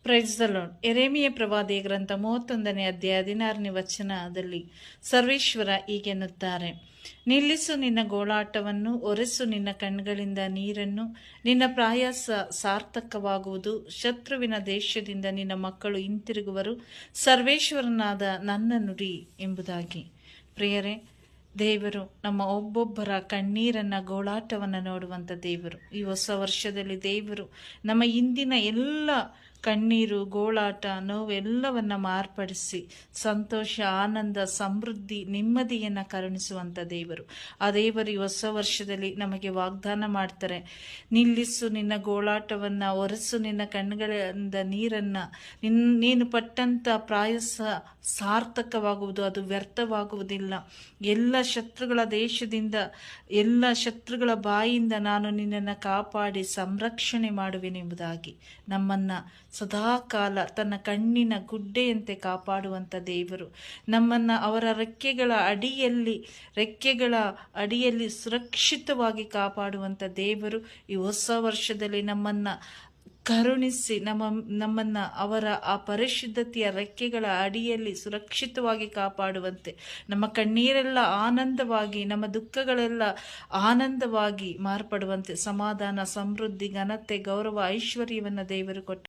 Praise the lord. ಯೆರೆಮೀಯ ಪ್ರವಾದಿಯ ಗ್ರಂಥ 31ನೇ ಅಧ್ಯಾಯ 16ನೇ ವಚನದಲ್ಲಿ ಸರ್ವೇಶ್ವರ ಹೀಗೆನ್ನುತ್ತಾರೆ, ನಿಲ್ಲಿಸು ನಿನ್ನ ಗೋಳಾಟವನ್ನು, ಒರೆಸು ನಿನ್ನ ಕಣ್ಗಳಿಂದ ನೀರನ್ನು, ನಿನ್ನ ಪ್ರಯಾಸ ಸಾರ್ಥಕವಾಗುವುದು, ಶತ್ರುವಿನ ದೇಶದಿಂದ ನಿನ್ನ ಮಕ್ಕಳು ಹಿಂತಿರುಗುವರು, ಸರ್ವೇಶ್ವರನಾದ ನನ್ನ ನುಡಿ ಎಂಬುದಾಗಿ. ಪ್ರಿಯರೇ, ದೇವರು ನಮ್ಮ ಒಬ್ಬೊಬ್ಬರ ಕಣ್ಣೀರನ್ನು ಗೋಳಾಟವನ್ನು ನೋಡುವಂಥ ದೇವರು. ಈ ಹೊಸ ವರ್ಷದಲ್ಲಿ ದೇವರು ನಮ್ಮ ಹಿಂದಿನ ಎಲ್ಲ ಕಣ್ಣೀರು, ಗೋಳಾಟ, ನೋವೆಲ್ಲವನ್ನ ಮಾರ್ಪಡಿಸಿ ಸಂತೋಷ, ಆನಂದ, ಸಮೃದ್ಧಿ, ನೆಮ್ಮದಿಯನ್ನು ಕರುಣಿಸುವಂಥ ದೇವರು. ಆ ದೇವರು ಈ ಹೊಸ ವರ್ಷದಲ್ಲಿ ನಮಗೆ ವಾಗ್ದಾನ ಮಾಡ್ತಾರೆ, ನಿಲ್ಲಿಸು ನಿನ್ನ ಗೋಳಾಟವನ್ನು, ಒರೆಸು ನಿನ್ನ ಕಣ್ಣುಗಳಿಂದ ನೀರನ್ನು, ನೀನು ಪಟ್ಟಂಥ ಪ್ರಯಾಸ ಸಾರ್ಥಕವಾಗುವುದು, ಅದು ವ್ಯರ್ಥವಾಗುವುದಿಲ್ಲ. ಎಲ್ಲ ಶತ್ರುಗಳ ದೇಶದಿಂದ, ಎಲ್ಲ ಶತ್ರುಗಳ ಬಾಯಿಂದ ನಾನು ನಿನ್ನನ್ನು ಕಾಪಾಡಿ ಸಂರಕ್ಷಣೆ ಮಾಡುವೆನೆಂಬುದಾಗಿ ನಮ್ಮನ್ನು ಸದಾಕಾಲ ತನ್ನ ಕಣ್ಣಿನ ಗುಡ್ಡೆಯಂತೆ ಕಾಪಾಡುವಂಥ ದೇವರು. ನಮ್ಮನ್ನು ಅವರ ರೆಕ್ಕೆಗಳ ಅಡಿಯಲ್ಲಿ ಸುರಕ್ಷಿತವಾಗಿ ಕಾಪಾಡುವಂಥ ದೇವರು ಈ ಹೊಸ ವರ್ಷದಲ್ಲಿ ನಮ್ಮನ್ನು ಕರುಣಿಸಿ ನಮ್ಮನ್ನು ಅವರ ಆ ಪರಿಶುದ್ಧತೆಯ ರೆಕ್ಕೆಗಳ ಅಡಿಯಲ್ಲಿ ಸುರಕ್ಷಿತವಾಗಿ ಕಾಪಾಡುವಂತೆ, ನಮ್ಮ ಕಣ್ಣೀರೆಲ್ಲ ಆನಂದವಾಗಿ, ನಮ್ಮ ದುಃಖಗಳೆಲ್ಲ ಆನಂದವಾಗಿ ಮಾರ್ಪಡುವಂತೆ, ಸಮಾಧಾನ, ಸಮೃದ್ಧಿ, ಘನತೆ, ಗೌರವ, ಐಶ್ವರ್ಯವನ್ನು ದೇವರು ಕೊಟ್ಟು